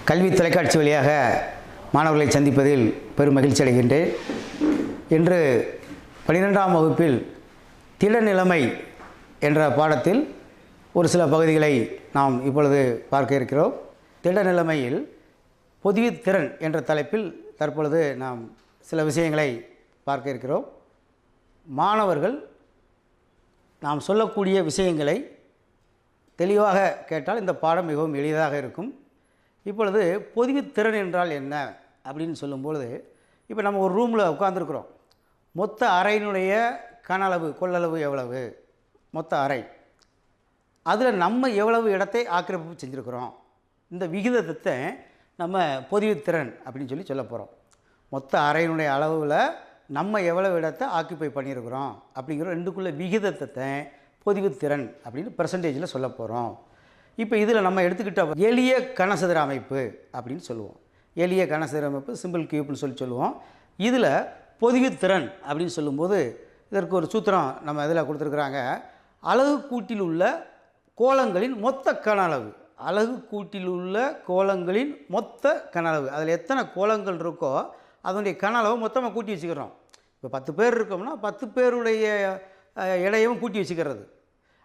கல்வி தொலைக்காட்சி வழியாக மாணவர்களை சந்திப்பதில் பெரும் மகிழ்ச்சி அடைகின்றேன். இன்று 12ஆம் வகுப்பில் திடநிலைமை என்ற பாடத்தில் ஒரு சில பகுதிகளை நாம் இப்பொழுது பார்க்க இருக்கிறோம். திடநிலைமையில் பொதுவித்திறன் என்ற தலைப்பில் தற்பொழுது நாம் சில விஷயங்களை பார்க்க இருக்கிறோம். மாணவர்கள் நாம் சொல்லக்கூடிய விஷயங்களை தெளிவாக கேட்டால் இந்த பாடம் மிகவும் எளிதாக இருக்கும். இப்பொழுது பொதுவித்திறன் என்றால் என்ன அப்படின்னு சொல்லும்பொழுது, இப்போ நம்ம ஒரு ரூமில் உட்காந்துருக்குறோம். மொத்த அறையினுடைய கன அளவு கொள்ளளவு எவ்வளவு, மொத்த அறை, அதில் நம்ம எவ்வளவு இடத்தை ஆக்கிரமிப்பு செஞ்சுருக்கிறோம், இந்த விகிதத்தை நம்ம பொதுவித்திறன் அப்படின்னு சொல்ல போகிறோம். மொத்த அறையினுடைய அளவில் நம்ம எவ்வளவு இடத்தை ஆக்கியபை பண்ணியிருக்கிறோம் அப்படிங்கிற ரெண்டுக்குள்ள விகிதத்தை பொதுவித்திறன் அப்படின்னு பெர்சன்டேஜில் சொல்ல போகிறோம். இப்போ இதில் நம்ம எடுத்துக்கிட்ட எளிய கனசதுர அமைப்பு அப்படின்னு சொல்லுவோம். எளிய கனசதுர அமைப்பு சிம்பிள் கியூப்னு சொல்லுவோம். இதில் பொதுவித்திறன் அப்படின்னு சொல்லும்போது இதற்கு ஒரு சூத்திரம் நம்ம இதில் கொடுத்துருக்குறாங்க. அலகு கூட்டில் உள்ள கோளங்களின் மொத்த கன அளவு, அலகு கூட்டில் உள்ள கோளங்களின் மொத்த கன அளவு, அதில் எத்தனை கோளங்கள் இருக்கோ அதனுடைய கன அளவு மொத்தமாக கூட்டி வச்சுக்கிறோம். இப்போ 10 பேர் இருக்கோம்னா 10 பேருடைய எடையும் கூட்டி வச்சுக்கிறது.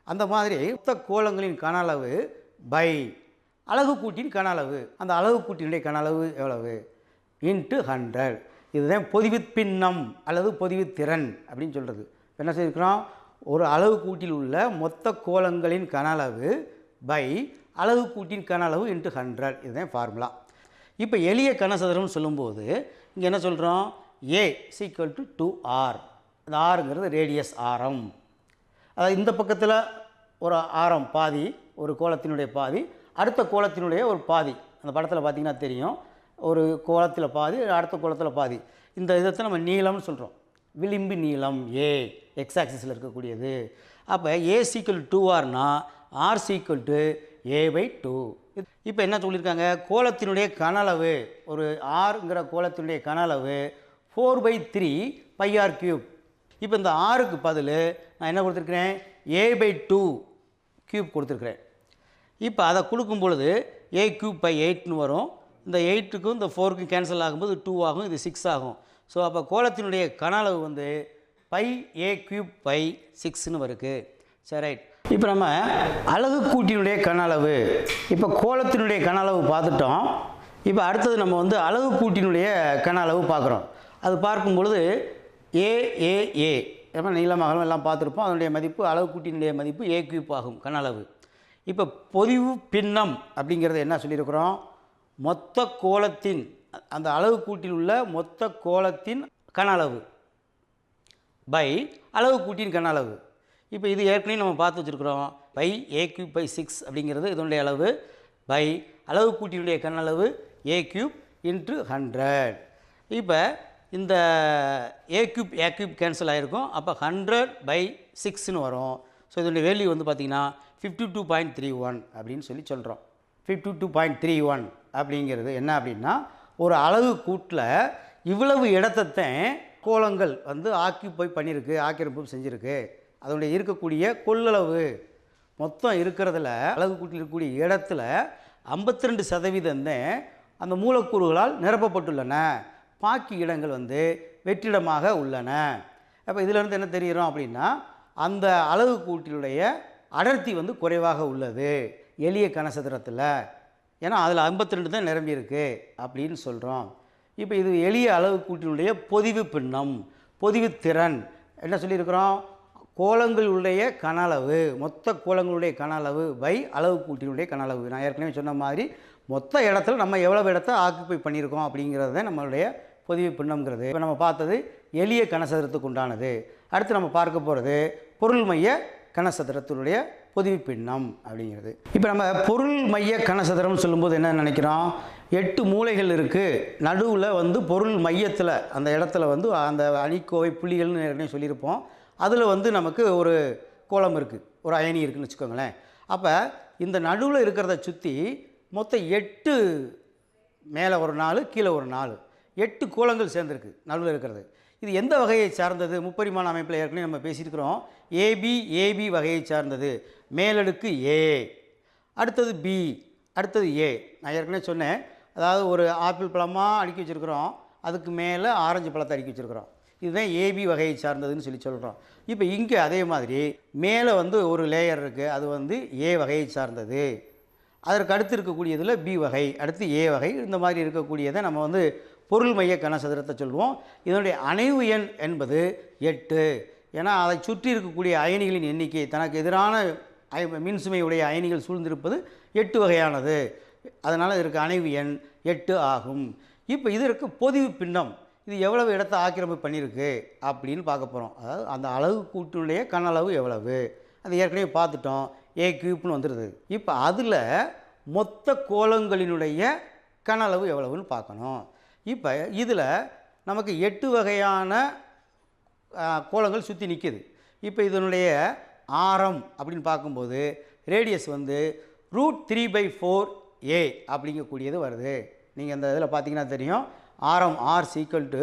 அந்த மாதிரி மொத்த கோளங்களின் கன அளவு பை அலகு கூட்டின் கன அளவு, அந்த அலகு கூட்டினுடைய கன அளவு எவ்வளவு இன்ட்டு 100. இதுதான் பொதுவிப்பின்னம் அல்லது பொதுவித்திறன் அப்படின்னு சொல்கிறது. என்ன செய்திருக்கிறோம், ஒரு அலகு கூட்டில் உள்ள மொத்த கோளங்களின் கன அளவு பை அலகு கூட்டின் கன அளவு இன்ட்டு 100. இதுதான் ஃபார்முலா. இப்போ எளிய கனசதுரம்னு சொல்லும்போது இங்கே என்ன சொல்கிறோம், A = 2R. அந்த ஆறுங்கிறது ரேடியஸ் ஆரம். அதாவது இந்த பக்கத்தில் ஒரு ஆரம் பாதி, ஒரு கோளத்தினுடைய பாதி, அடுத்த கோளத்தினுடைய ஒரு பாதி. அந்த படத்தில் பார்த்திங்கன்னா தெரியும், ஒரு கோளத்தில் பாதி, அடுத்த கோளத்தில் பாதி. இந்த இதை நம்ம நீளம்னு சொல்கிறோம். விளிம்பு நீளம் A எக்ஸ் ஆக்சிஸில் இருக்கக்கூடியது. அப்போ A = 2Rனா R = A/2. இப்போ என்ன சொல்லியிருக்காங்க, கோளத்தினுடைய கன அளவு, ஒரு ஆறுங்கிற கோளத்தினுடைய கன அளவு 4/3 πr3. இப்போ இந்த ஆறுக்கு பதில் நான் என்ன கொடுத்துருக்கிறேன், A/2 கியூப் கொடுத்துருக்குறேன். இப்போ அதை கொடுக்கும் பொழுது A3/8ன்னு வரும். இந்த 8க்கும் இந்த 4க்கும் கேன்சல் ஆகும்போது 2 ஆகும், இது 6 ஆகும். ஸோ அப்போ கோளத்தினுடைய கன அளவு வந்து πA3/6ன்னு வருது. சரி, ரைட். இப்போ நம்ம அலகு கூட்டினுடைய கன அளவு, இப்போ கோளத்தினுடைய கன அளவு பார்த்துட்டோம். இப்போ அடுத்தது நம்ம வந்து அலகு கூட்டினுடைய கன அளவு பார்க்குறோம். அது பார்க்கும் பொழுது AAA நம்ம நீளமகலம் எல்லாம் பார்த்துருப்போம். அதனுடைய மதிப்பு, அலகு கூட்டினுடைய மதிப்பு A³ ஆகும் கன அளவு. இப்போ பொதிவு பின்னம் அப்படிங்கிறது என்ன சொல்லியிருக்கிறோம், மொத்த கோளத்தின், அந்த அலகு கூட்டில் உள்ள மொத்த கோளத்தின் கன அளவு பை அலகு கூட்டின் கன அளவு. இப்போ இது ஏற்கனவே நம்ம பார்த்து வச்சுருக்கிறோம். πA3/6 அப்படிங்கிறது இதனுடைய அளவு பை அலகு கூட்டினுடைய கன அளவு A³ × 100. இப்போ இந்த A³ கேன்சல் ஆகிருக்கும். அப்போ 100/6ன்னு வரும். ஸோ இதனுடைய வேல்யூ வந்து பார்த்திங்கன்னா 52.31 அப்படின்னு சொல்கிறோம். 52.31 அப்படிங்கிறது என்ன அப்படின்னா, ஒரு அலகு கூட்டில் இவ்வளவு இடத்தைத்தான் கோளங்கள் வந்து ஆக்கியபை பண்ணியிருக்கு, ஆக்கிரமிப்பு செஞ்சுருக்கு. அதனுடைய இருக்கக்கூடிய கொள்ளளவு மொத்தம் இருக்கிறதுல, அலகு கூட்டில் இருக்கக்கூடிய இடத்துல 52% அந்த மூலக்கூறுகளால் நிரப்பப்பட்டுள்ளன. பாக்கி இடங்கள் வந்து வெற்றிடமாக உள்ளன. அப்போ இதிலிருந்து என்ன தெரிகிறோம் அப்படின்னா, அந்த அலகு கூட்டினுடைய அடர்த்தி வந்து குறைவாக உள்ளது எளிய கனசதுரத்தில். ஏன்னா அதில் 52 தான் நிரம்பியிருக்கு அப்படின்னு சொல்கிறோம். இப்போ இது எளிய அலகு கூட்டினுடைய பொதிவு பின்னம், பொதிவுத்திறன். என்ன சொல்லியிருக்கிறோம், கோளங்களுடைய கன அளவு, மொத்த கோளங்களுடைய கன அளவு பை அலகு கூட்டினுடைய கன அளவு. நான் ஏற்கனவே சொன்ன மாதிரி மொத்த இடத்துல நம்ம எவ்வளவு இடத்தை ஆக்கியபை பண்ணியிருக்கோம் அப்படிங்கிறது தான் நம்மளுடைய பொதிவு பின்னம்ங்கிறது. இப்போ நம்ம பார்த்தது எளிய கனசதுரத்துக்கு உண்டானது. அடுத்து நம்ம பார்க்க போகிறது பொருள் மைய கனசதுரத்தினுடைய பொதிவு பின்னம் அப்படிங்கிறது. இப்போ நம்ம பொருள் மைய கனசதுரம் சொல்லும்போது என்ன நினைக்கிறோம், 8 மூலைகள் இருக்குது. நடுவில் வந்து பொருள் மையத்தில் அந்த இடத்துல வந்து அந்த அணிக்கோவை புள்ளிகள்னு ஏற்கனவே சொல்லியிருப்போம். அதில் வந்து நமக்கு ஒரு கோளம் இருக்குது, ஒரு அயனி இருக்குதுன்னு வச்சுக்கோங்களேன். அப்போ இந்த நடுவில் இருக்கிறத சுற்றி மொத்தம் 8, மேலே ஒரு 4, கீழே ஒரு 4, 8 கோளங்கள் சேர்ந்துருக்கு நடுவில் இருக்கிறது. இது எந்த வகையை சார்ந்தது, முப்பரிமாண அமைப்பில் ஏற்கனவே நம்ம பேசியிருக்கிறோம். ஏபி வகையை சார்ந்தது. மேலடுக்கு A, அடுத்தது B, அடுத்தது A. நான் ஏற்கனவே சொன்னேன், அதாவது ஒரு ஆப்பிள் பழமாக அடுக்கி வச்சுருக்கிறோம், அதுக்கு மேலே ஆரஞ்சு பழத்தை அடுக்கி வச்சுருக்கிறோம். இதுதான் ஏபி வகையை சார்ந்ததுன்னு சொல்கிறோம். இப்போ இங்கே அதே மாதிரி மேலே வந்து ஒரு லேயர் இருக்குது, அது வந்து ஏ வகையை சார்ந்தது. அதற்கு அடுத்து இருக்கக்கூடியதில் பி வகை, அடுத்து ஏ வகை, இந்த மாதிரி இருக்கக்கூடியதை நம்ம வந்து பொருள் மைய கனசதுரத்தை சொல்லுவோம். இதனுடைய அணைவு எண் என்பது 8. ஏன்னா அதை சுற்றி இருக்கக்கூடிய அயனிகளின் எண்ணிக்கை, தனக்கு எதிரான மின்சுமையுடைய அயனிகள் சூழ்ந்திருப்பது 8 வகையானது. அதனால் இதற்கு அணைவு எண் 8 ஆகும். இப்போ இதற்கு பொதிவு பின்னம், இது எவ்வளவு இடத்தை ஆக்கிரமிப்பு பண்ணியிருக்கு அப்படின்னு பார்க்க போகிறோம். அதாவது அந்த அளவு கூட்டினுடைய கன அளவு எவ்வளவு, அது ஏற்கனவே பார்த்துட்டோம், ஏ கியூப்னு வந்துடுது. இப்போ அதில் மொத்த கோளங்களினுடைய கன அளவு எவ்வளவுன்னு பார்க்கணும். இப்போ இதில் நமக்கு 8 வகையான கோளங்கள் சுற்றி நிற்கிது. இப்போ இதனுடைய ஆரம் அப்படின்னு பார்க்கும்போது ரேடியஸ் வந்து √3/4a அப்படிங்கக்கூடியது வருது. நீங்கள் இந்த இதில் பார்த்தீங்கன்னா தெரியும், ஆரம் ஆர் ஈக்குவல் டு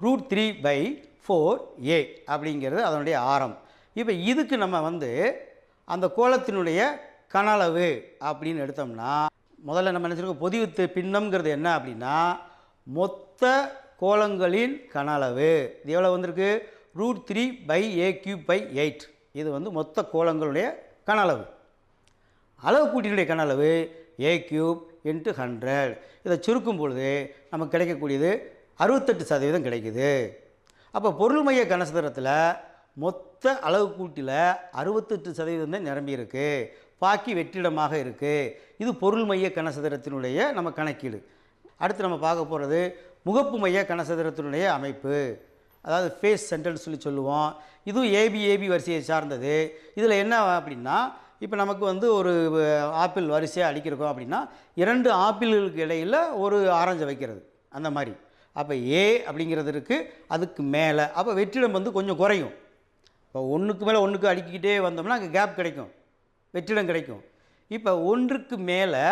√3/4a அப்படிங்கிறது அதனுடைய ஆரம். இப்போ இதுக்கு நம்ம வந்து அந்த கோளத்தினுடைய கன அளவு அப்படின்னு எடுத்தோம்னா, முதல்ல நம்ம நினச்சிருக்கோம் பொதிவு பின்னம்ங்கிறது என்ன அப்படின்னா, மொத்த கோளங்களின் கன அளவு. இது எவ்வளோ வந்திருக்கு? √3/a³/8. இது வந்து மொத்த கோளங்களுடைய கன அளவு. அளவு கூட்டினுடைய கன அளவு a³ × 100. இதை சுருக்கும் பொழுது நமக்கு கிடைக்கக்கூடியது 68% கிடைக்குது. அப்போ பொருள் மைய கனசதுரத்தில் மொத்த அளவு கூட்டில் 68% தான் நிரம்பி இருக்குது, பாக்கி வெற்றிடமாக இருக்குது. இது பொருள் மைய கனசதுரத்தினுடைய நம்ம கணக்கீடு. அடுத்து நம்ம பார்க்க போகிறது முகப்பு மைய கனசதுரத்தினுடைய அமைப்பு, அதாவது ஃபேஸ் சென்டர்னு சொல்லுவோம். இதுவும் ஏபி வரிசையை சார்ந்தது. இதில் என்ன அப்படின்னா, இப்போ நமக்கு வந்து ஒரு ஆப்பிள் வரிசையாக அடிக்கிறோம் அப்படின்னா 2 ஆப்பிள்களுக்கு இடையில் ஒரு ஆரஞ்சை வைக்கிறது, அந்த மாதிரி. அப்போ ஏ அப்படிங்கிறது இருக்குது, அதுக்கு மேலே அப்போ வெற்றிடம் வந்து கொஞ்சம் குறையும். இப்போ ஒன்றுக்கு மேலே ஒன்றுக்கு அடுக்கிக்கிட்டே வந்தோம்னா அங்கே கேப் கிடைக்கும், வெற்றிடம் கிடைக்கும். இப்போ ஒன்றுக்கு மேலே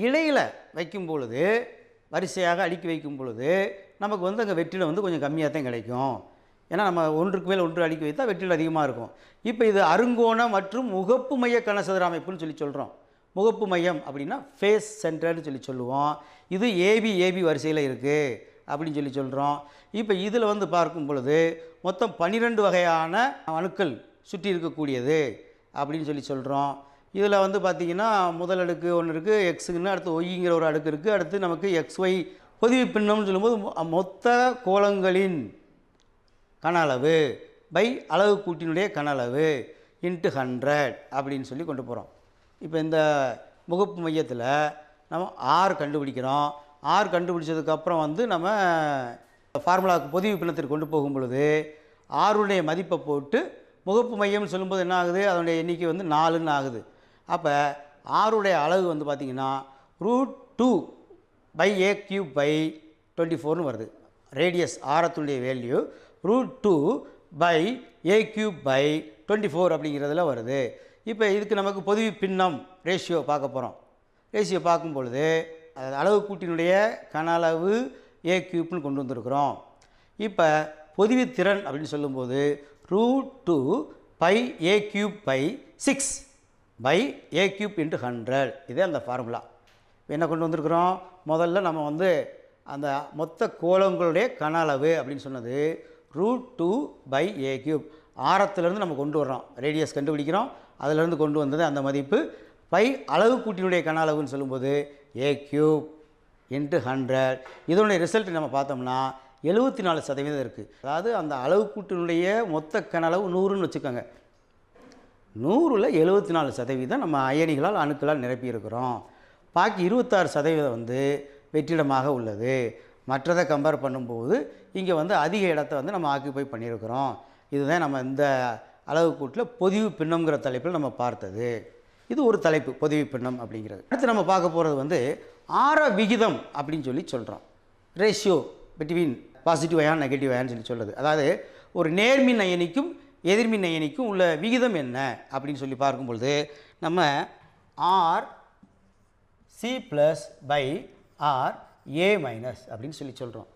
இடையில் வைக்கும் பொழுது, வரிசையாக அடுக்கி வைக்கும் பொழுது நமக்கு வந்து அங்கே வெற்றிடம் வந்து கொஞ்சம் கம்மியாக தான் கிடைக்கும். ஏன்னா நம்ம ஒன்றுக்கு மேலே ஒன்று அடுக்கி வைத்தால் வெற்றிடம் அதிகமாக இருக்கும். இப்போ இது அருங்கோண மற்றும் முகப்பு மைய கனசதுர அமைப்புன்னு சொல்கிறோம். முகப்பு மையம் அப்படின்னா ஃபேஸ் சென்டர்னு சொல்லுவோம். இது ஏபி வரிசையில் இருக்குது அப்படின்னு சொல்கிறோம். இப்போ இதில் வந்து பார்க்கும் பொழுது மொத்தம் 12 வகையான அணுக்கள் சுற்றி இருக்கக்கூடியது அப்படின்னு சொல்கிறோம். இதில் வந்து பார்த்திங்கன்னா முதல் அடுக்கு ஒன்று இருக்குது, எக்ஸுக்குன்னு, அடுத்து ஒய்ங்கிற ஒரு அடுக்கு இருக்குது, அடுத்து நமக்கு XY. பொதிவு பின்னம்னு சொல்லும்போது மொத்த கோளங்களின் கன அளவு பை அளவு கூட்டினுடைய கன அளவு × 100 அப்படின்னு சொல்லி கொண்டு போகிறோம். இப்போ இந்த முகப்பு மையத்தில் நம்ம ஆர் கண்டுபிடிக்கிறோம். ஆர் கண்டுபிடிச்சதுக்கப்புறம் வந்து நம்ம ஃபார்முலாவுக்கு பொதிவு பின்னத்திற்கு கொண்டு போகும் பொழுது ஆருடைய மதிப்பை போட்டு முகப்பு மையம்னு சொல்லும்போது என்ன ஆகுது, அதனுடைய எண்ணிக்கை வந்து 4ன்னு ஆகுது. அப்போ ஆருடைய அளவு வந்து பார்த்திங்கன்னா √2/a³/24 வருது. ரேடியஸ் ஆரத்துடைய வேல்யூ √2/a³/24 அப்படிங்கிறதுல வருது. இப்போ இதுக்கு நமக்கு பொதிவு பின்னம் ரேஷியோ பார்க்க போகிறோம். ரேஷியோ பார்க்கும் பொழுது அளவு கூட்டினுடைய கன அளவு a³ கொண்டு வந்திருக்கிறோம். இப்போ பொதிவு திறன் அப்படின்னு சொல்லும்போது √2πa³/6/a³ × 100. இதே அந்த ஃபார்முலா. என்ன கொண்டு வந்திருக்கிறோம், முதல்ல நம்ம வந்து அந்த மொத்த கோளங்களுடைய கன அளவு அப்படின்னு சொன்னது √2/a³. ஆரத்திலேருந்து நம்ம கொண்டு வர்றோம், ரேடியஸ் கண்டுபிடிக்கிறோம், அதிலேருந்து கொண்டு வந்தது அந்த மதிப்பு. பை அளவு கூட்டினுடைய கன அளவுன்னு சொல்லும்போது a³ × 100. இதனுடைய ரிசல்ட் நம்ம பார்த்தோம்னா 74% இருக்குது. அதாவது அந்த அளவு கூட்டினுடைய மொத்த கன அளவு 100ன்னு வச்சுக்கோங்க. 100ல் 74% நம்ம அயனிகளால் அணுக்களால் நிரப்பியிருக்கிறோம். பாக்கி 26% வந்து வெற்றிடமாக உள்ளது. மற்றதை கம்பேர் பண்ணும்போது இங்கே வந்து அதிக இடத்த வந்து நம்ம ஆக்கிபை பண்ணியிருக்கிறோம். இதுதான் நம்ம இந்த அளவு கூட்டில் பொதிவு பின்னம்ங்கிற தலைப்பில் நம்ம பார்த்தது. இது ஒரு தலைப்பு, பொதிவு பின்னம் அப்படிங்கிறது. அடுத்து நம்ம பார்க்க போகிறது வந்து ஆர விகிதம் அப்படின்னு சொல்கிறோம். Ratio between positive ion negative அயான்னு சொல்கிறது. அதாவது ஒரு நேர்மின் அயனிக்கும் எதிர்மின் அயனிக்கும் உள்ள விகிதம் என்ன அப்படின்னு சொல்லி பார்க்கும்பொழுது நம்ம RC+/RA- அப்படின்னு சொல்கிறோம்.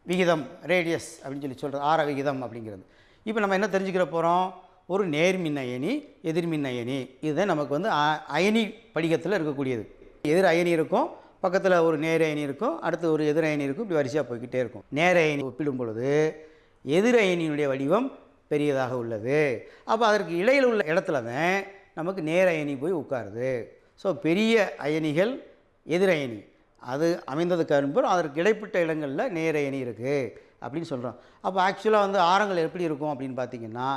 விகிதம் ரேடியஸ் அப்படின்னு சொல்கிறது ஆர விகிதம் அப்படிங்கிறது. இப்போ நம்ம என்ன தெரிஞ்சுக்கிற போகிறோம், ஒரு நேர்மின் அயனி எதிர்மின் அயனி, இதுதான் நமக்கு வந்து அயனி படிகத்தில் இருக்கக்கூடியது. எதிர் அயனி இருக்கும், பக்கத்தில் ஒரு நேர அயனி இருக்கும், அடுத்து ஒரு எதிர் அயனி இருக்கும், இப்படி வரிசையாக போய்கிட்டே இருக்கும். நேர அயனி ஒப்பிடும் பொழுது எதிர் அயனியினுடைய வடிவம் பெரியதாக உள்ளது. அப்போ அதற்கு இடையில் உள்ள இடத்துல தான் நமக்கு நேர அயனி போய் உட்காருது. ஸோ பெரிய அயனிகள் எதிர் அயனி அது அமைந்ததுக்கு அன்பு அதற்கு இடைப்பட்ட இடங்களில் நேர அயனி இருக்குது அப்படின்னு சொல்கிறோம். அப்போ ஆக்சுவலாக வந்து ஆரங்கள் எப்படி இருக்கும் அப்படின்னு பார்த்திங்கன்னா,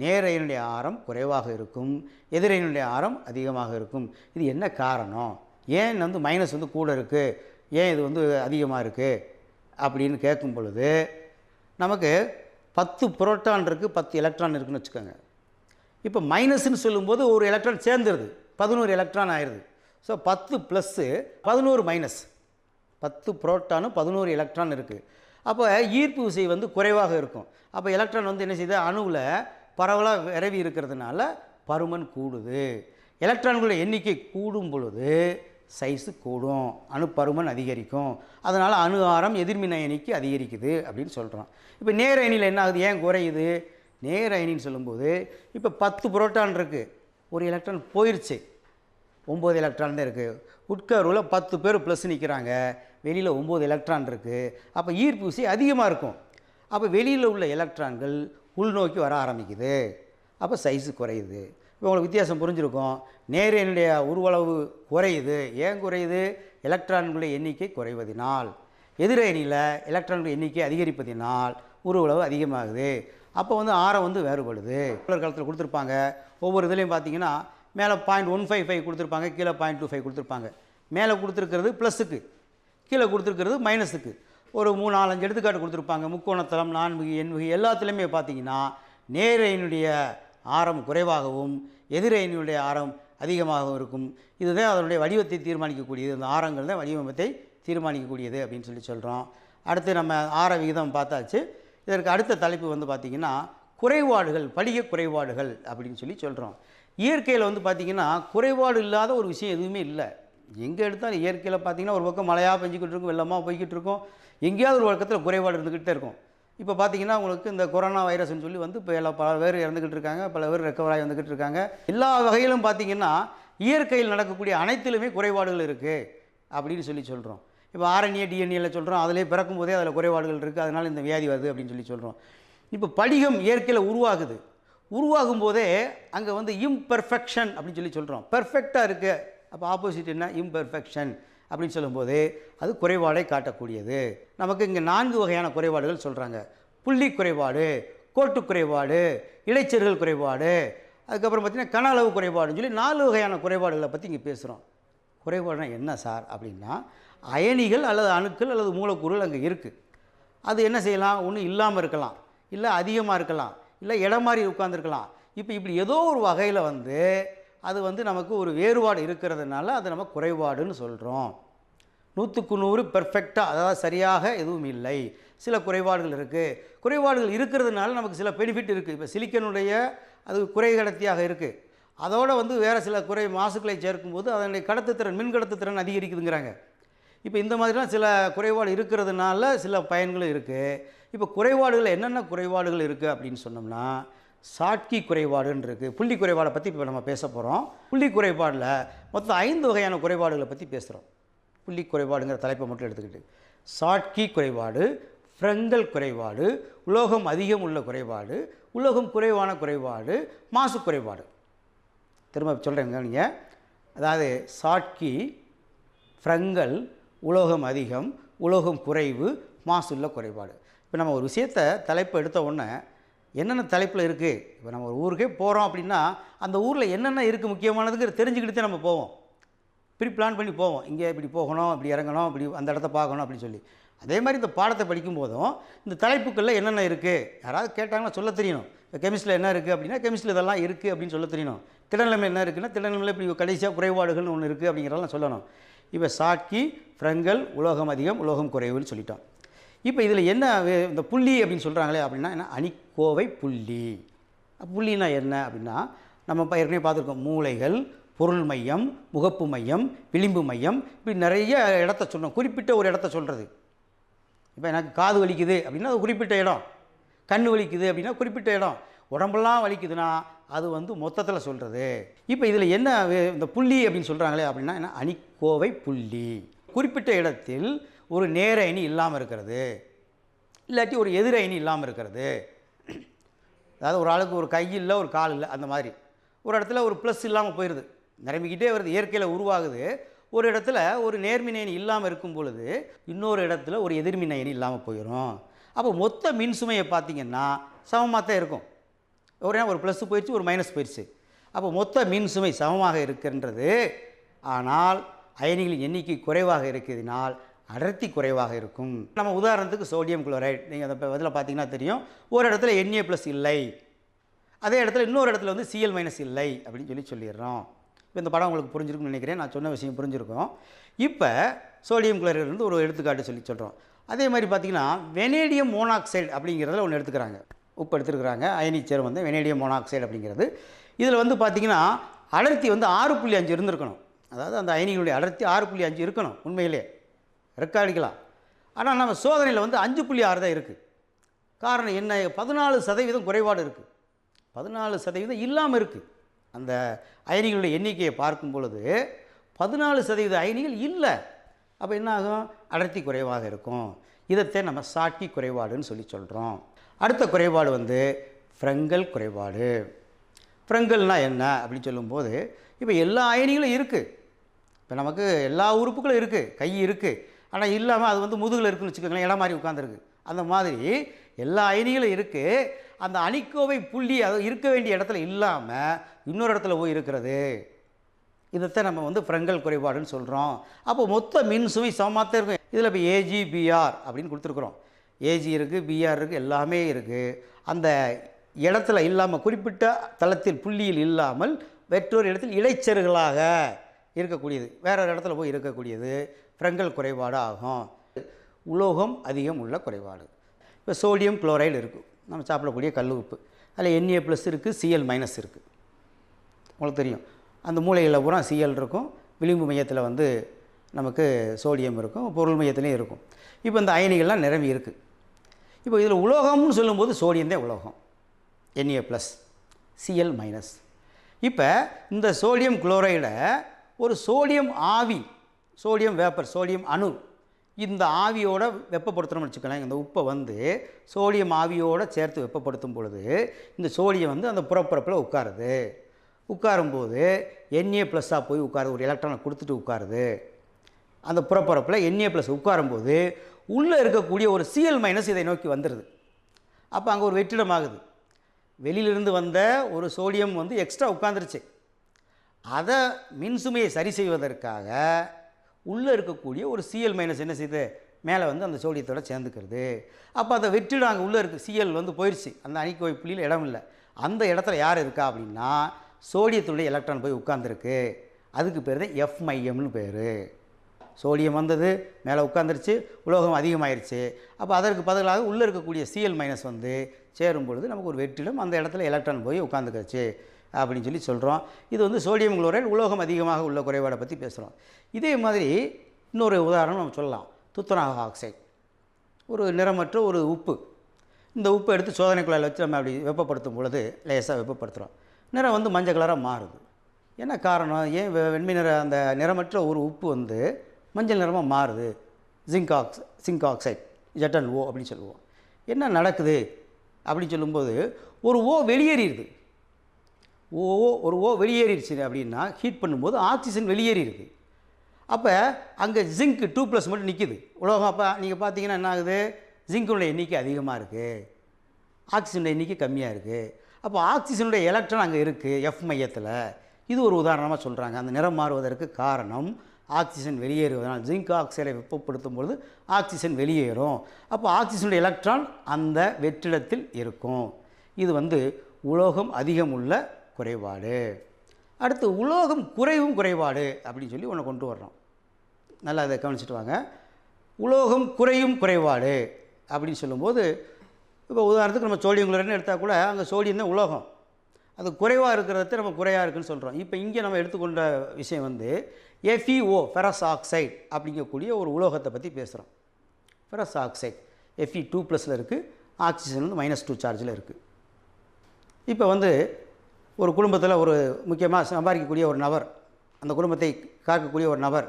நேர அயனுடைய ஆரம் குறைவாக இருக்கும், எதிர் அயனுடைய ஆரம் அதிகமாக இருக்கும். இது என்ன காரணம்? ஏன் வந்து மைனஸ் வந்து கூட இருக்குது, ஏன் இது வந்து அதிகமாக இருக்குது அப்படின்னு கேட்கும் பொழுது நமக்கு 10 புரோட்டான் இருக்குது, 10 எலக்ட்ரான் இருக்குதுன்னு வச்சுக்கோங்க. இப்போ மைனஸ்ன்னு சொல்லும்போது ஒரு எலக்ட்ரான் சேர்ந்துருது, 11 எலக்ட்ரான் ஆயிடுது. ஸோ 10 ப்ளஸ்ஸு 11 மைனஸ், 10 புரோட்டானும் 11 எலக்ட்ரான் இருக்குது. அப்போ ஈர்ப்பு விசை வந்து குறைவாக இருக்கும். அப்போ எலக்ட்ரான் வந்து என்ன செய்யுது, அணுவில் பரவலாக விரவி இருக்கிறதுனால பருமன் கூடுது. எலக்ட்ரான்களுடைய எண்ணிக்கை கூடும் பொழுது சைஸு கூடும், அணு பருமன் அதிகரிக்கும். அதனால் அணு ஆரம் எதிர்மின் அயனிக்கு அதிகரிக்குது அப்படின்னு சொல்கிறோம். இப்போ நேர அயனியில் என்ன ஆகுது, ஏன் குறையுது? நேர அயனின்னு சொல்லும்போது இப்போ 10 புரோட்டான் இருக்குது, ஒரு எலக்ட்ரான் போயிடுச்சு, 9 எலக்ட்ரான் தான் இருக்குது. உட்கருவில் 10 பேர் ப்ளஸ் நிற்கிறாங்க, வெளியில் 9 எலக்ட்ரான் இருக்குது. அப்போ ஈர்ப்பு விசை அதிகமாக இருக்கும். அப்போ வெளியில் உள்ள எலக்ட்ரான்கள் உள்நோக்கி வர ஆரம்பிக்குது, அப்போ சைஸு குறையுது. இப்போ உங்களுக்கு வித்தியாசம் புரிஞ்சிருக்கும். நேர அயனியுடைய உருவளவு குறையுது, ஏன் குறையுது? எலக்ட்ரான்களுடைய எண்ணிக்கை குறைவதினால். எதிர் அயனியில் எலக்ட்ரான்கள் எண்ணிக்கை அதிகரிப்பதினால் உருவளவு அதிகமாகுது. அப்போ வந்து ஆரம் வந்து வேறுபடுது. காலத்தில் கொடுத்துருப்பாங்க, ஒவ்வொரு இதுலேயும் பார்த்தீங்கன்னா மேலே 0.155 கொடுத்துருப்பாங்க, கீழே 0.25 கொடுத்துருப்பாங்க. மேலே கொடுத்துருக்கிறது ப்ளஸுக்கு, கீழே கொடுத்துருக்கிறது மைனஸுக்கு. ஒரு 3-4-5 எடுத்துக்காட்டு கொடுத்துருப்பாங்க. முக்கோணத்தளம், நான்முகி, எண்முகி எல்லாத்துலேயுமே பார்த்தீங்கன்னா நேர அயனியுடைய ஆரம் குறைவாகவும் எதிர் அயனியுடைய ஆரம் அதிகமாகவும் இருக்கும். இதுதான் அதனுடைய வடிவத்தை தீர்மானிக்கக்கூடியது. இந்த ஆரங்கள் தான் வடிவத்தை தீர்மானிக்கக்கூடியது அப்படின்னு சொல்கிறோம். அடுத்து நம்ம ஆர விகிதம் பார்த்தாச்சு. இதற்கு அடுத்த தலைப்பு வந்து பார்த்திங்கன்னா குறைபாடுகள், படிக குறைபாடுகள் அப்படின்னு சொல்கிறோம். இயற்கையில் வந்து பார்த்திங்கன்னா குறைபாடு இல்லாத ஒரு விஷயம் எதுவுமே இல்லை. எங்கே எடுத்தாலும் இயற்கையில் பார்த்திங்கன்னா ஒரு பக்கம் மழையாக பெஞ்சிக்கிட்டு இருக்கும், வெள்ளமாக போய்கிட்டு இருக்கும், எங்கேயாவது ஒரு பக்கத்தில் குறைபாடு இருந்துக்கிட்டே இருக்கும். இப்போ பார்த்திங்கன்னா உங்களுக்கு இந்த கொரோனா வைரஸ்ன்னு சொல்லி வந்து இப்போ பல பேர் இறந்துக்கிட்டு இருக்காங்க, பல பேர் ரெக்கவர் ஆகி வந்துக்கிட்டு இருக்காங்க. எல்லா வகையிலும் பார்த்திங்கன்னா இயற்கையில் நடக்கக்கூடிய அனைத்திலுமே குறைபாடுகள் இருக்குது அப்படின்னு சொல்கிறோம். இப்போ ஆர்என்ஏ டிஎன்ஏல சொல்கிறோம், அதிலே பிறக்கும் போதே அதில் குறைபாடுகள் இருக்குது, அதனால் இந்த வியாதி வருது அப்படின்னு சொல்கிறோம். இப்போ படிகம் இயற்கையில் உருவாகுது, உருவாகும் போதே அங்கே வந்து இம்பெர்ஃபெக்ஷன் அப்படின்னு சொல்கிறோம். பெர்ஃபெக்டாக இருக்குது, அப்போ ஆப்போசிட் என்ன? இம்பெர்ஃபெக்ஷன் அப்படின்னு சொல்லும்போது அது குறைபாடை காட்டக்கூடியது. நமக்கு இங்கே 4 வகையான குறைபாடுகள் சொல்கிறாங்க. புள்ளி குறைபாடு, கோட்டு குறைபாடு, இடைச்செருகல் குறைபாடு, அதுக்கப்புறம் பார்த்திங்கன்னா கன அளவு குறைபாடுன்னு சொல்லி 4 வகையான குறைபாடுகளை பற்றி இங்கே பேசுகிறோம். குறைபாடுனா என்ன சார் அப்படின்னா, அயனிகள் அல்லது அணுக்கள் அல்லது மூலக்கூறுகள் அங்கே இருக்குது. அது என்ன செய்யலாம்? ஒன்று இல்லாமல் இருக்கலாம், இல்லை அதிகமாக இருக்கலாம், இல்லை இடம் மாதிரி உட்காந்துருக்கலாம். இப்படி ஏதோ ஒரு வகையில் வந்து அது வந்து நமக்கு ஒரு வேறுபாடு இருக்கிறதுனால அதை நம்ம குறைபாடுன்னு சொல்கிறோம். 100க்கு 100 பெர்ஃபெக்டாக, அதாவது சரியாக எதுவும் இல்லை, சில குறைபாடுகள் இருக்குது. குறைபாடுகள் இருக்கிறதுனால நமக்கு சில பெனிஃபிட் இருக்குது. இப்போ சிலிக்கனுடைய அது குறை கடத்தியாக இருக்குது, அதோடு வந்து வேறு சில மாசுக்களை சேர்க்கும்போது அதனுடைய கடத்துத்திறன், மின் கடத்துத்திறன் அதிகரிக்குதுங்கிறாங்க. இப்போ இந்த மாதிரிலாம் சில குறைபாடு இருக்கிறதுனால சில பயன்களும் இருக்குது. இப்போ குறைபாடுகள் என்னென்ன குறைபாடுகள் இருக்குது அப்படின்னு சொன்னோம்னா, சாட்கி குறைபாடுன்னு இருக்குது. புள்ளி குறைபாடை பற்றி இப்போ நம்ம பேச போகிறோம். புள்ளி குறைபாடில் மொத்தம் 5 வகையான குறைபாடுகளை பற்றி பேசுகிறோம். புள்ளி குறைபாடுங்கிற தலைப்பை மட்டும் எடுத்துக்கிட்டு சாட்கி குறைபாடு, ஃப்ரெங்கல் குறைபாடு, உலோகம் அதிகம் உள்ள குறைபாடு, உலோகம் குறைவான குறைபாடு, மாசு குறைபாடு. திரும்ப சொல்கிறேங்க நீங்கள், அதாவது சாட்கி, ஃப்ரெங்கல், உலோகம் அதிகம், உலோகம் குறைவு, மாசுள்ள குறைபாடு. இப்போ நம்ம ஒரு விஷயத்தை தலைப்பு எடுத்த உடனே என்னென்ன தலைப்பில் இருக்குது, இப்போ நம்ம ஒரு ஊருக்கே போகிறோம் அப்படின்னா அந்த ஊரில் என்னென்ன இருக்குது முக்கியமானதுக்கு தெரிஞ்சுக்கிட்டு தான் நம்ம போவோம். இப்படி பிளான் பண்ணி போவோம், இங்கே இப்படி போகணும், இப்படி இறங்கணும், இப்படி அந்த இடத்த பார்க்கணும் அப்படின்னு சொல்லி. அதே மாதிரி இந்த பாடத்தை படிக்கும்போதும் இந்த தலைப்புகளில் என்னென்ன இருக்குது யாராவது கேட்டாங்கன்னா சொல்ல தெரியணும். இப்போ கெமிஸ்ட்ரியில் என்ன இருக்குது அப்படின்னா கெமிஸ்ட்ரியில் இதெல்லாம் இருக்குது அப்படின்னு சொல்ல தெரியணும். திடநிலைமை என்ன இருக்குன்னா திடநிலைமையில் இப்படி கடைசியாக குறைபாடுகள்னு ஒன்று இருக்குது அப்படிங்கிறதெல்லாம் சொல்லணும். இப்போ சாட்கி, ஃப்ரெங்கல், உலோகம் அதிகம், உலோகம் குறைவுன்னு சொல்லிட்டோம். இப்போ இதில் என்ன இந்த புள்ளி அப்படின்னு சொல்கிறாங்களே அப்படின்னா என்ன? அணிக்கோவை புள்ளி. புள்ளினா என்ன அப்படின்னா, நம்ம ஏற்கனவே பார்த்துருக்கோம், மூளைகள், பொருள் மையம், முகப்பு மையம், விளிம்பு மையம், இப்படி நிறைய இடத்த சொல்லணும். குறிப்பிட்ட ஒரு இடத்த சொல்கிறது. இப்போ எனக்கு காது வலிக்குது அப்படின்னா அது குறிப்பிட்ட இடம், கண் வலிக்குது அப்படின்னா குறிப்பிட்ட இடம், உடம்பெல்லாம் வலிக்குதுன்னா அது வந்து மொத்தத்தில் சொல்கிறது. இப்போ இதில் என்ன இந்த புள்ளி அப்படின்னு சொல்கிறாங்களே அப்படின்னா என்ன? அணிக்கோவை புள்ளி. குறிப்பிட்ட இடத்தில் ஒரு நேர அயனி இல்லாமல் இருக்கிறது, இல்லாட்டி ஒரு எதிர் அயனி இல்லாமல் இருக்கிறது. அதாவது ஒரு ஆளுக்கு ஒரு கை இல்லை, ஒரு கால் இல்லை, அந்த மாதிரி ஒரு இடத்துல ஒரு ப்ளஸ் இல்லாமல் போயிடுது, நிரம்பிக்கிட்டே வருது, இயற்கையில் உருவாகுது. ஒரு இடத்துல ஒரு நேர்மின் அயனி இல்லாமல் இருக்கும் பொழுது இன்னொரு இடத்துல ஒரு எதிர்மின் அயனி இல்லாமல் போயிடும். அப்போ மொத்த மின் சுமையை பார்த்திங்கன்னா சமமாக தான் இருக்கும். ஒரு ப்ளஸ் போயிடுச்சு, ஒரு மைனஸ் போயிடுச்சு. அப்போ மொத்த மின் சுமை சமமாக இருக்கின்றது. ஆனால் அயனிகளின் எண்ணிக்கை குறைவாக இருக்கிறதுனால் அடர்த்தி குறைவாக இருக்கும். நம்ம உதாரணத்துக்கு சோடியம் குளோரைடு, நீங்கள் அதை இதில் பார்த்தீங்கன்னா தெரியும், ஒரு இடத்துல Na+ இல்லை, அதே இடத்துல இன்னொரு இடத்துல வந்து Cl- இல்லை அப்படின்னு சொல்லிடுறோம். இப்போ இந்த படம் உங்களுக்கு புரிஞ்சிருக்குன்னு நினைக்கிறேன், நான் சொன்ன விஷயம் புரிஞ்சிருக்கும். இப்போ சோடியம் குளோரைடு வந்து ஒரு எடுத்துக்காட்டு சொல்கிறோம். அதே மாதிரி பார்த்திங்கன்னா வெனேடியம் மோனாக்சைடு அப்படிங்கிறதுல ஒன்று எடுத்துக்கிறாங்க, உப்பு எடுத்துருக்குறாங்க, அயனி சேர்மம் வந்து வெனேடியம் மோனாக்சைடு அப்படிங்கிறது. இதில் வந்து பார்த்திங்கன்னா அடர்த்தி வந்து 6.5 இருந்திருக்கணும். அதாவது அந்த அயனிகளுடைய அடர்த்தி 6.5 இருக்கணும், உண்மையிலே ரெக்கார்டிக்கலாம். ஆனால் நம்ம சோதனையில் வந்து 5.6 தான் இருக்குது. காரணம் என்ன? 14% குறைபாடு இருக்குது, 14% இல்லாமல் இருக்குது. அந்த அயனிகளுடைய எண்ணிக்கையை பார்க்கும் பொழுது 14% அயனிகள் இல்லை. அப்போ என்ன ஆகும்? அடர்த்தி குறைவாக இருக்கும். இதைத்தான் நம்ம சாட்கி குறைபாடுன்னு சொல்கிறோம். அடுத்த குறைபாடு வந்து ஃப்ரெங்கல் குறைபாடு. ஃப்ரெங்கல்னால் என்ன அப்படின்னு சொல்லும்போது, இப்போ எல்லா அயனிகளும் இருக்குது, இப்போ நமக்கு எல்லா உறுப்புகளும் இருக்குது, கை இருக்குது, ஆனால் இல்லாமல் அது வந்து முதுகில் இருக்குதுன்னு வச்சுக்கோங்களேன், இடம் மாதிரி உட்காந்துருக்கு. அந்த மாதிரி எல்லா அயனிகளும் இருக்குது, அந்த அணிக்கோவை புள்ளி அது இருக்க வேண்டிய இடத்துல இல்லாமல் இன்னொரு இடத்துல போய் இருக்கிறது. இதைத்தான் நம்ம வந்து ஃப்ரெங்கல் குறைபாடுன்னு சொல்கிறோம். அப்போ மொத்த மின் சுமை சமமாக தான் இருக்கும். இதில் இப்போ ஏஜி பிஆர் அப்படின்னு கொடுத்துருக்குறோம். ஏஜி இருக்குது, பிஆர் இருக்குது, எல்லாமே இருக்குது. அந்த இடத்துல இல்லாமல், குறிப்பிட்ட தளத்தில் புள்ளியில் இல்லாமல் வெற்றொரு இடத்தில் இடைச்செருகளாக இருக்கக்கூடியது, வேற ஒரு இடத்துல போய் இருக்கக்கூடியது ஃப்ரெங்கல் குறைபாடு ஆகும். உலோகம் அதிகம் உள்ள குறைபாடு. இப்போ சோடியம் குளோரைடு இருக்குது, நம்ம சாப்பிடக்கூடிய கல் உப்பு, அதில் Na+ இருக்குது, Cl- இருக்குது. உங்களுக்கு தெரியும், அந்த மூலையில் பூரா Cl இருக்கும், விளிம்பு மையத்தில் வந்து நமக்கு சோடியம் இருக்கும், பொருள் மையத்துலேயும் இருக்கும். இப்போ இந்த அயனிகள்லாம் நிரம்பி இருக்குது. இப்போ இதில் உலோகம்னு சொல்லும்போது சோடியம் தான் உலோகம், Na+, Cl-. இப்போ இந்த சோடியம் குளோரைடை ஒரு சோடியம் ஆவி, சோடியம் வேப்பர், சோடியம் அணு, இந்த ஆவியோட வெப்பப்படுத்துகிறோம்னு வச்சுக்கலாம். இந்த உப்பை வந்து சோடியம் ஆவியோடு சேர்த்து வெப்பப்படுத்தும் பொழுது இந்த சோடியம் வந்து அந்த புறப்பரப்பில் உட்காருது. உட்காரும்போது Na+ போய் உட்காருது, ஒரு எலக்ட்ரானை கொடுத்துட்டு உட்காருது. அந்த புறப்பரப்பில் Na+ உட்காரும்போது உள்ளே இருக்கக்கூடிய ஒரு Cl- இதை நோக்கி வந்துடுது. அப்போ அங்கே ஒரு வெற்றிடம் ஆகுது. வெளியிலிருந்து வந்த ஒரு சோடியம் வந்து எக்ஸ்ட்ரா உட்காந்துருச்சு. அதை மின்சுமையை சரி செய்வதற்காக உள்ளே இருக்கக்கூடிய ஒரு Cl- என்ன செய்யுது? மேலே வந்து அந்த சோடியத்தோட சேர்ந்துக்கிறது. அப்போ அதை வெற்றிடம் அங்கே உள்ளே இருக்குது, Cl வந்து போயிடுச்சு, அந்த அணிக்கோவை புள்ளியில் இடம் இல்லை. அந்த இடத்துல யார் இருக்கா அப்படின்னா சோடியத்துடைய எலக்ட்ரான் போய் உட்கார்ந்துருக்கு. அதுக்கு பேர் தான் F மையம்னு பேர். சோடியம் வந்தது, மேலே உட்காந்துருச்சு, உலோகம் அதிகமாகிருச்சு. அப்போ அதற்கு பதிலாக உள்ளே இருக்கக்கூடிய Cl- வந்து சேரும் பொழுது நமக்கு ஒரு வெற்றிடம், அந்த இடத்துல எலக்ட்ரான் போய் உட்காந்துக்கிச்சு அப்படின்னு சொல்கிறோம். இது வந்து சோடியம் குளோரைடு உலோகம் அதிகமாக உள்ள குறைபாடை பற்றி பேசுகிறோம். இதே மாதிரி இன்னொரு உதாரணம் நம்ம சொல்லலாம். துத்தநாக ஆக்சைடு ஒரு நிறமற்ற ஒரு உப்பு. இந்த உப்பை எடுத்து சோதனை குழாயில் வச்சு நம்ம அப்படி வெப்பப்படுத்தும் பொழுது லேசாக வெப்பப்படுத்துகிறோம், நிறம் வந்து மஞ்சள் கலராக மாறுது. என்ன காரணம்? ஏன் வெண்மை நிற அந்த நிறமற்ற ஒரு உப்பு வந்து மஞ்சள் நிறமாக மாறுது? சிங்க் ஆக்சைடு, ZnO அப்படின்னு சொல்லுவோம். என்ன நடக்குது அப்படின்னு சொல்லும்போது ஒரு O வெளியேறிடுது. ஒரு O வெளியேறிடுச்சு அப்படின்னா ஹீட் பண்ணும்போது ஆக்சிஜன் வெளியேறிடுது. அப்போ அங்கே ஜிங்க் 2+ மட்டும் நிற்கிது உலோகம். அப்போ நீங்கள் பார்த்தீங்கன்னா என்ன ஆகுது? ஜிங்க்குடைய எண்ணிக்கை அதிகமாக இருக்குது, ஆக்சிஜனுடைய எண்ணிக்கை கம்மியாக இருக்குது. அப்போ ஆக்சிஜனுடைய எலக்ட்ரான் அங்கே இருக்குது F மையத்தில். இது ஒரு உதாரணமாக சொல்கிறாங்க. அந்த நிறம் மாறுவதற்கு காரணம் ஆக்சிஜன் வெளியேறுவதனால். ஜிங்க் ஆக்சைடை வெப்பப்படுத்தும் பொழுது ஆக்சிஜன் வெளியேறும். அப்போ ஆக்சிஜனுடைய எலக்ட்ரான் அந்த வெற்றிடத்தில் இருக்கும். இது வந்து உலோகம் அதிகம் உள்ள குறைபாடு. அடுத்து உலோகம் குறைவும் குறைபாடு அப்படின்னு சொல்லி ஒன்று கொண்டு வர்றோம். நல்லா அதை கவனிச்சுட்டு வாங்க. உலோகம் குறையும் குறைபாடு அப்படின்னு சொல்லும்போது, இப்போ உதாரணத்துக்கு நம்ம சோடியம் குளோரைடுன்னு எடுத்தால் கூட அங்கே சோடியம் தான் உலோகம், அது குறைவாக இருக்கிறத நம்ம குறையாக இருக்குதுன்னு சொல்கிறோம். இப்போ இங்கே நம்ம எடுத்துக்கொண்ட விஷயம் வந்து FeO, ஃபெரஸ் ஆக்சைடு அப்படிங்கக்கூடிய ஒரு உலோகத்தை பற்றி பேசுகிறோம். ஃபெரஸ் ஆக்சைடு Fe2+ இருக்குது, ஆக்சிஜன் வந்து -2 சார்ஜில் இருக்குது. இப்போ வந்து ஒரு குடும்பத்தில் ஒரு முக்கியமாக சம்பாதிக்கக்கூடிய ஒரு நபர், அந்த குடும்பத்தை காக்கக்கூடிய ஒரு நபர்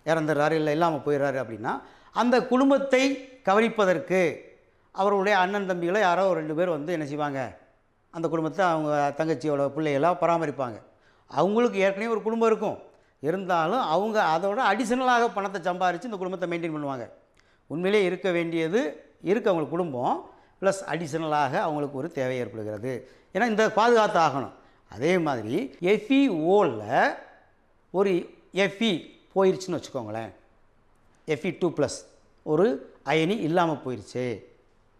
இறந்துடுறாரு இல்லை இல்லாமல் போயிடுறாரு அப்படின்னா அந்த குடும்பத்தை கவனிப்பதற்கு அவர்களுடைய அண்ணன் தம்பிகளை யாரோ 2 பேர் வந்து என்ன செய்வாங்க, அந்த குடும்பத்தை அவங்க தங்கச்சியோட பிள்ளைகளாக பராமரிப்பாங்க. அவங்களுக்கு ஏற்கனவே ஒரு குடும்பம் இருக்கும், இருந்தாலும் அவங்க அதோட அடிஷனலாக பணத்தை சம்பாரித்து இந்த குடும்பத்தை மெயின்டைன் பண்ணுவாங்க. உண்மையிலே இருக்க வேண்டியது அவங்களுக்கு குடும்பம் ப்ளஸ் அடிஷனலாக அவங்களுக்கு ஒரு தேவை ஏற்படுகிறது. ஏன்னா இந்த பாதுகாத்து ஆகணும். அதே மாதிரி FeOவில் ஒரு Fe போயிடுச்சுன்னு வச்சுக்கோங்களேன், Fe2+ ஒரு அயனி இல்லாமல் போயிடுச்சு,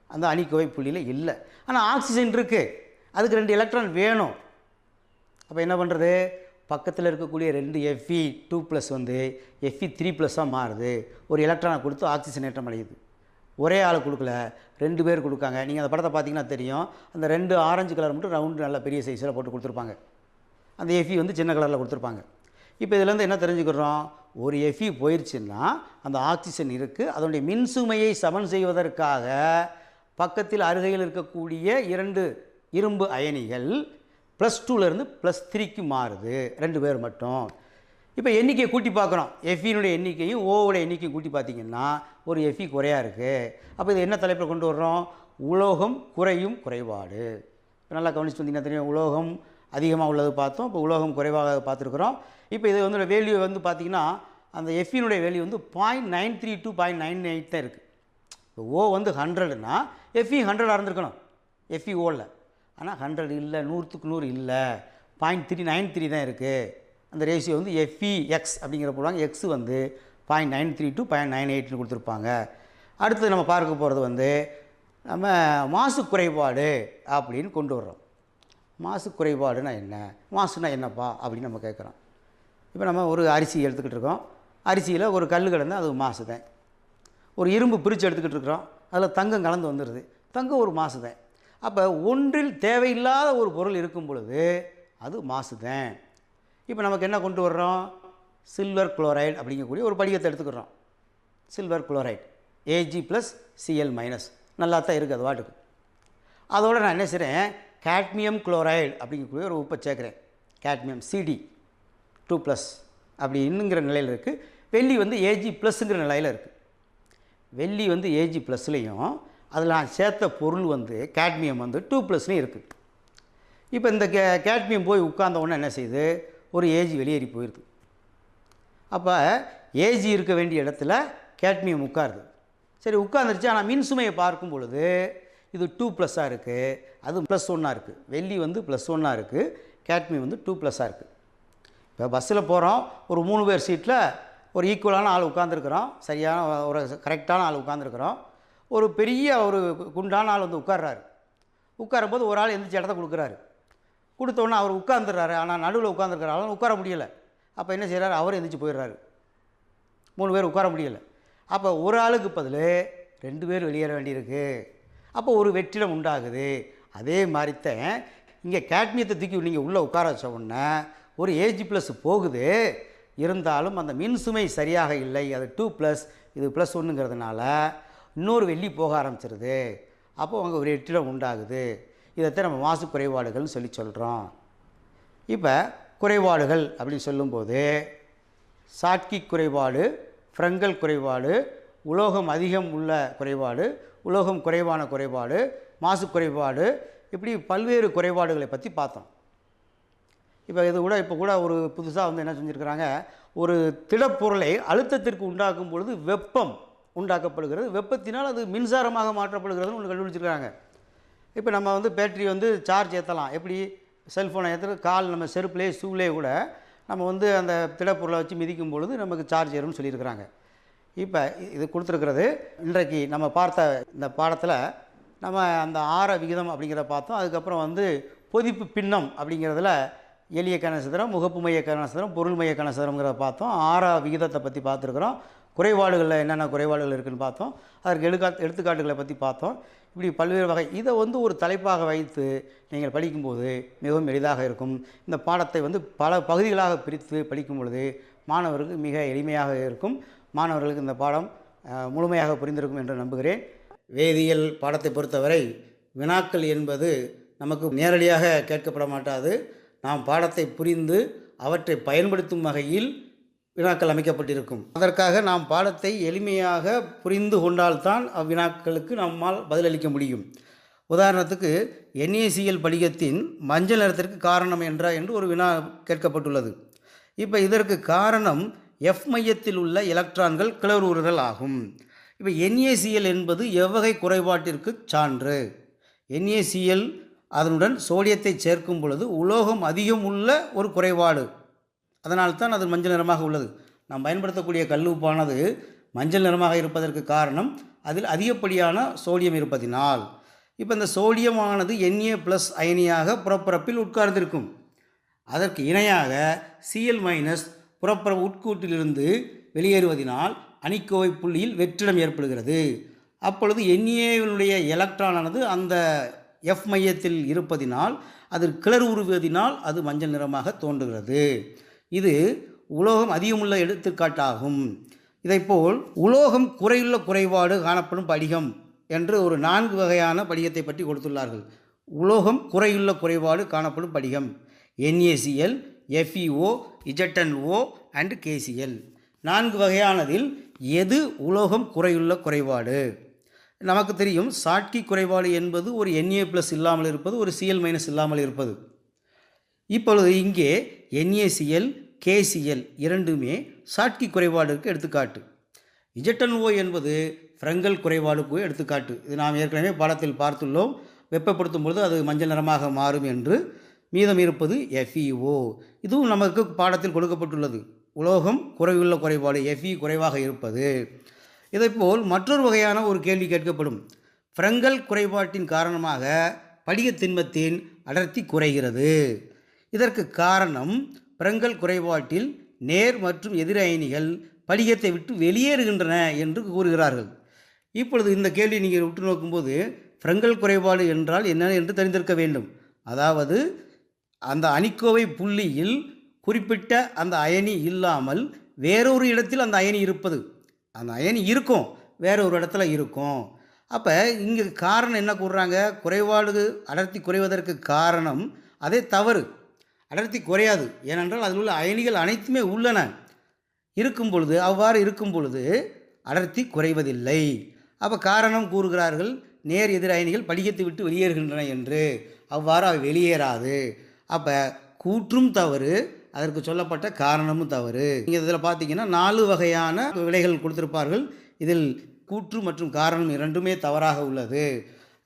அந்த அணிக்கோவை புள்ளியில் இல்லை. ஆனால் ஆக்சிஜன் இருக்குது, அதுக்கு 2 எலக்ட்ரான் வேணும். அப்போ என்ன பண்ணுறது, பக்கத்தில் இருக்கக்கூடிய 2 Fe2+ வந்து Fe3+ மாறுது. ஒரு எலக்ட்ரானை கொடுத்து ஆக்சிஜனேற்றம் அடையுது. ஒரே ஆள் கொடுக்கல, 2 பேர் கொடுக்காங்க. நீங்கள் அந்த படத்தை பார்த்தீங்கன்னா தெரியும், அந்த 2 ஆரஞ்சு கலர் மட்டும் ரவுண்டு நல்ல பெரிய சைஸில் போட்டு கொடுத்துருப்பாங்க, அந்த Fe வந்து சின்ன கலரில் கொடுத்துருப்பாங்க. இப்போ இதுலேருந்து என்ன தெரிஞ்சுக்கிறோம், ஒரு Fe போயிடுச்சுன்னா அந்த ஆக்சிஜன் இருக்குது, அதனுடைய மின்சுமையை சமன் செய்வதற்காக பக்கத்தில் அருகையில் இருக்கக்கூடிய 2 இரும்பு அயனிகள் +2லேருந்து +3க்கு மாறுது, 2 பேர் மட்டும். இப்போ எண்ணிக்கையை கூட்டி பார்க்குறோம், Feனுடைய எண்ணிக்கையும் ஓவோட எண்ணிக்கையும் கூட்டி பார்த்திங்கன்னா ஒரு Fe குறையாக இருக்குது. அப்போ இது என்ன தலைப்பில் கொண்டு வர்றோம், உலோகம் குறையும் குறைபாடு. இப்போ நல்லா கவனிச்சு வந்தீங்கன்னா தெரியும், உலோகம் அதிகமாக உள்ளது பார்த்தோம், இப்போ உலோகம் குறைவாக பார்த்துருக்குறோம். இப்போ இது வந்து வேல்யூ வந்து பார்த்திங்கன்னா அந்த Feனுடைய வேல்யூ வந்து 0.93 to 0.98 தான் இருக்குது. இப்போ ஓ வந்து 100னா Fe 100 இருந்திருக்கணும் FeOவில், ஆனால் 100 இல்லை, 100க்கு 100 இல்லை, 0.393 தான் இருக்குது. அந்த ரேஷியோ வந்து Fex அப்படிங்கிற போடுவாங்க, எக்ஸ் வந்து 0.93 to 0.98 கொடுத்துருப்பாங்க. அடுத்து நம்ம பார்க்க போகிறது வந்து நம்ம மாசு குறைபாடு அப்படின்னு கொண்டு வர்றோம். மாசு குறைபாடுனா என்ன, மாசுனா என்னப்பா அப்படின்னு நம்ம கேட்குறோம். இப்போ நம்ம ஒரு அரிசி எடுத்துக்கிட்டு இருக்கோம், அரிசியில் ஒரு கல் கிடந்தால் அது மாசு தான். ஒரு இரும்பு பிரித்து எடுத்துக்கிட்டு இருக்கிறோம், அதில் தங்கம் கலந்து வந்துடுது, தங்கம் ஒரு மாசு தான். அப்போ ஒன்றில் தேவையில்லாத ஒரு பொருள் இருக்கும் பொழுது அது மாசு தான். இப்போ நமக்கு என்ன கொண்டு வர்றோம், சில்வர் குளோரைடு அப்படிங்கக்கூடிய ஒரு படிகத்தை எடுத்துக்கிறோம். சில்வர் குளோரைடு Ag+Cl- நல்லா தான் இருக்குது அது வாட்டுக்கு. அதோடு நான் என்ன செய்கிறேன், காட்மியம் குளோரைடு அப்படிங்கக்கூடிய ஒரு உப்பை சேர்க்குறேன், காட்மியம் Cd2+ அப்படி இன்னுங்கிற நிலையில் இருக்குது. வெள்ளி வந்து Ag+ங்கிற நிலையில் இருக்குது. வெள்ளி வந்து Ag+லையும் அதில் நான் சேர்த்த பொருள் வந்து காட்மியம் வந்து 2+லையும் இருக்குது. இப்போ இந்த காட்மியம் போய் உட்கார்ந்த உடனே என்ன செய்யுது, ஒரு Ag வெளியேறி போயிடுது. அப்போ Ag இருக்க வேண்டிய இடத்துல காட்மியம் உட்காருது. சரி உட்காந்துருச்சு, ஆனால் மின் சுமையை பார்க்கும் பொழுது இது 2+ஆக இருக்குது, அது +1ஆக இருக்குது. வெள்ளி வந்து +1ஆக இருக்குது, காட்மியம் வந்து 2+ஆக இருக்குது. இப்போ பஸ்ஸில் போகிறோம், ஒரு 3 பேர் சீட்டில் ஒரு ஈக்குவலான ஆள் உட்காந்துருக்குறோம், சரியான ஒரு கரெக்டான ஆள் உட்காந்துருக்குறோம். ஒரு பெரிய ஒரு குண்டான ஆள் வந்து உட்கார்றாரு. உட்காரும்போது ஒரு ஆள் எந்திரிச்சு இடத்த கொடுக்குறாரு. கொடுத்தோன்னே அவர் உட்காந்துடுறாரு, ஆனால் நடுவில் உட்காந்துருக்கிறாலும் உட்கார முடியலை. அப்போ என்ன செய்கிறாரு, அவர் எந்திரிச்சு போயிடுறாரு. 3 பேர் உட்கார முடியலை. அப்போ ஒரு ஆளுக்கு பதில் 2 பேர் வெளியேற வேண்டியிருக்கு. அப்போ ஒரு வெற்றிடம் உண்டாகுது. அதே மாதிரித்தான் இங்கே காட்மியத்தை தூக்கி நீங்கள் உள்ளே உட்கார வச்ச உடனே ஒரு Ag+ போகுது, இருந்தாலும் அந்த மின்சுமை சரியாக இல்லை, அது 2+, இது +1ங்கிறதுனால இன்னொரு வெள்ளி போக ஆரம்பிச்சிருது. அப்போ அங்கே ஒரு வெற்றிடம் உண்டாகுது. இதைத்தான் நம்ம மாசு குறைபாடுகள்னு சொல்கிறோம். இப்போ குறைபாடுகள் அப்படின்னு சொல்லும்போது சாட்கி குறைபாடு, ஃப்ரெங்கல் குறைபாடு, உலோகம் அதிகம் உள்ள குறைபாடு, உலோகம் குறைவான குறைபாடு, மாசு குறைபாடு, இப்படி பல்வேறு குறைபாடுகளை பற்றி பார்த்தோம். இப்போ இது கூட இப்போ கூட ஒரு புதுசாக வந்து என்ன செஞ்சுருக்கிறாங்க, ஒரு திடப்பொருளை அழுத்தத்திற்கு உண்டாக்கும் பொழுது வெப்பம் உண்டாக்கப்படுகிறது, வெப்பத்தினால் அது மின்சாரமாக மாற்றப்படுகிறதுன்னு ஒன்று கண்டுபிடிச்சிருக்காங்க. இப்போ நம்ம வந்து பேட்டரி வந்து சார்ஜ் ஏற்றலாம், எப்படி செல்ஃபோனை ஏற்றுறது, கால் நம்ம செருப்புலேயே ஷூலே கூட நம்ம வந்து அந்த திடப்பொருளை வச்சு மிதிக்கும் பொழுது நமக்கு சார்ஜ் ஏறும்னு சொல்லியிருக்கிறாங்க. இப்போ இது கொடுத்துருக்கிறது இன்றைக்கு நம்ம பார்த்த இந்த பாடத்தில் நம்ம அந்த ஆர விகிதம் அப்படிங்கிறத பார்த்தோம். அதுக்கப்புறம் வந்து பொதிப்பு பின்னம் அப்படிங்கிறதுல எளிய கனசதுரம், முகப்பு மைய கனசதுரம், பொருள் மைய கனசதுரங்கிறத பார்த்தோம். ஆர விகிதத்தை பற்றி பார்த்துருக்குறோம். குறைபாடுகளில் என்னென்ன குறைபாடுகள் இருக்குதுன்னு பார்த்தோம். அதற்கு எடுத்துக்காட்டுகளை பற்றி பார்த்தோம். இப்படி பல்வேறு வகை இதை வந்து ஒரு தலைப்பாக வைத்து நீங்கள் படிக்கும்போது மிகவும் எளிதாக இருக்கும். இந்த பாடத்தை வந்து பல பகுதிகளாக பிரித்து படிக்கும் பொழுது மாணவர்களுக்கு மிக எளிமையாக இருக்கும். மாணவர்களுக்கு இந்த பாடம் முழுமையாக புரிந்திருக்கும் என்று நம்புகிறேன். வேதியியல் பாடத்தை பொறுத்தவரை வினாக்கள் என்பது நமக்கு நேரடியாக கேட்கப்பட மாட்டாது. நாம் பாடத்தை புரிந்து அவற்றை பயன்படுத்தும் வகையில் வினாக்கள் அமைக்கப்பட்டிருக்கும். அதற்காக நாம் பாடத்தை எளிமையாக புரிந்து கொண்டால்தான் அவ்வினாக்களுக்கு நம்மால் பதிலளிக்க முடியும். உதாரணத்துக்கு NaCl படிகத்தின் மஞ்சள் நிறத்திற்கு காரணம் என்று ஒரு வினா கேட்கப்பட்டுள்ளது. இப்போ இதற்கு காரணம் F மையத்தில் உள்ள எலக்ட்ரான்கள் கிளறுவுறுதல் ஆகும். இப்போ NaCl என்பது எவ்வகை குறைபாட்டிற்கு சான்று? NaCl அதனுடன் சோடியத்தை சேர்க்கும் பொழுது உலோகம் அதிகம் உள்ள ஒரு குறைபாடு, அதனால்தான் அது மஞ்சள் நிறமாக உள்ளது. நாம் பயன்படுத்தக்கூடிய கல்லுப்பானது மஞ்சள் நிறமாக இருப்பதற்கு காரணம் அதில் அதிகப்படியான சோடியம் இருப்பதினால். இப்போ இந்த சோடியமானது Na+ அயனியாக புறப்பரப்பில் உட்கார்ந்திருக்கும். அதற்கு இணையாக Cl- புறப்பரப்பு உட்கூட்டிலிருந்து வெளியேறுவதனால் அணிக்கோவை புள்ளியில் வெற்றிடம் ஏற்படுகிறது. அப்பொழுது Na எலக்ட்ரானானது அந்த F மையத்தில் இருப்பதினால் அது கிளறுவுறுவதினால் அது மஞ்சள் நிறமாக தோன்றுகிறது. இது உலோகம் அதிகமுள்ள எடுத்துக்காட்டாகும். இதைப்போல் உலோகம் குறையுள்ள குறைபாடு காணப்படும் படிகம் என்று ஒரு 4 வகையான படிகத்தை பற்றி கொடுத்துள்ளார்கள். உலோகம் குறையுள்ள குறைபாடு காணப்படும் படிகம் NaCl, FeO, ZnO and KCl. 4 வகையானதில் எது உலோகம் குறையுள்ள குறைபாடு? நமக்கு தெரியும், சாட்கி குறைபாடு என்பது ஒரு Na+ இல்லாமல் இருப்பது, ஒரு Cl- இல்லாமல் இருப்பது. இப்பொழுது இங்கே NaCl, KCl இரண்டுமே சாட்கி குறைபாடுக்கு எடுத்துக்காட்டு. ZnO என்பது ஃப்ரெங்கல் குறைபாடுக்கு எடுத்துக்காட்டு. இது நாம் ஏற்கனவே பாடத்தில் பார்த்துள்ளோம். வெப்பப்படுத்தும் பொழுது அது மஞ்சள் நிறமாக மாறும் என்று. மீதம் இருப்பது FeO. இதுவும் நமக்கு பாடத்தில் கொடுக்கப்பட்டுள்ளது. உலோகம் குறையுள்ள குறைபாடு Fe குறைவாக இருப்பது. இதைப்போல் மற்றொரு வகையான ஒரு கேள்வி கேட்கப்படும். ஃப்ரெங்கல் குறைபாட்டின் காரணமாக படிகத் திண்மத்தின் அடர்த்தி குறைகிறது. இதற்கு காரணம் ஃப்ரெங்கல் குறைபாட்டில் நேர் மற்றும் எதிர் அயனிகள் படிகத்தை விட்டு வெளியேறுகின்றன என்று கூறுகிறார்கள். இப்பொழுது இந்த கேள்வி நீங்கள் உற்று நோக்கும்போது ஃப்ரெங்கல் குறைபாடு என்றால் என்ன என்று தெரிந்திருக்க வேண்டும். அதாவது அந்த அணிக்கோவை புள்ளியில் குறிப்பிட்ட அந்த அயனி இல்லாமல் வேறொரு இடத்தில் அந்த அயனி இருப்பது. அந்த அயனி இருக்கும், வேறொரு இடத்துல இருக்கும். அப்போ இங்கே காரணம் என்ன கூறுறாங்க? குறைபாடு அடர்த்தி குறைவதற்கு காரணம் அதே தவறு. அடர்த்தி குறையாது, ஏனென்றால் அதில் உள்ள அயனிகள் அனைத்துமே உள்ளன. இருக்கும் பொழுது, அவ்வாறு இருக்கும் பொழுது அடர்த்தி குறைவதில்லை. அப்போ காரணம் கூறுகிறார்கள், நேர் எதிர் அயனிகள் படிகத்தை விட்டு வெளியேறுகின்றன என்று. அவ்வாறு அவை வெளியேறாது. அப்போ கூற்றும் தவறு, அதற்கு சொல்லப்பட்ட காரணமும் தவறு. நீங்கள் இதில் பார்த்தீங்கன்னா 4 வகையான விடைகள் கொடுத்திருப்பார்கள். இதில் கூற்று மற்றும் காரணம் இரண்டுமே தவறாக உள்ளது.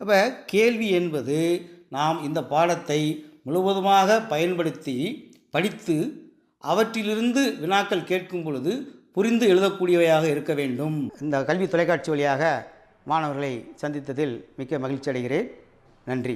அப்போ கேள்வி என்பது நாம் இந்த பாடத்தை முழுவதுமாக பயன்படுத்தி படித்து அவற்றிலிருந்து வினாக்கள் கேட்கும் பொழுது புரிந்து எழுதக்கூடியவையாக இருக்க வேண்டும். இந்த கல்வி தொலைக்காட்சி வழியாக மாணவர்களை சந்தித்ததில் மிக்க மகிழ்ச்சி அடைகிறேன். நன்றி.